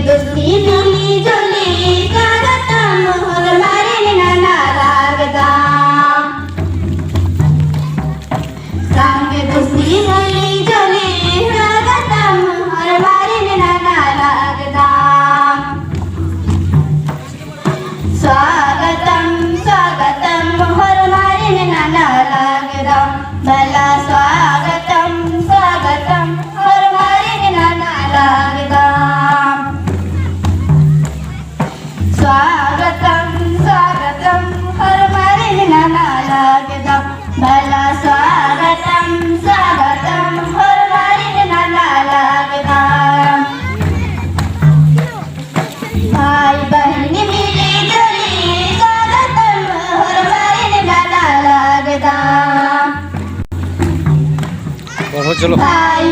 दोस्ती मिली जुली स्वागतम हर मारे नाना लागदाम संग दोस्ती मिली जुली स्वागतम हर मारे नाना लागदाम स्वागतम स्वागतम हर मारे नाना लागदाम भला स्वागतम स्वागतम हर मारे नाना लागदाम स्वागतम स्वागतम हर मारे नाना लागदाम भला स्वागतम स्वागतम हर मारे नाना लागदाम भाई बहन मिली जुली स्वागतम हर मारे नाना लागदाम बहुत चलो भाई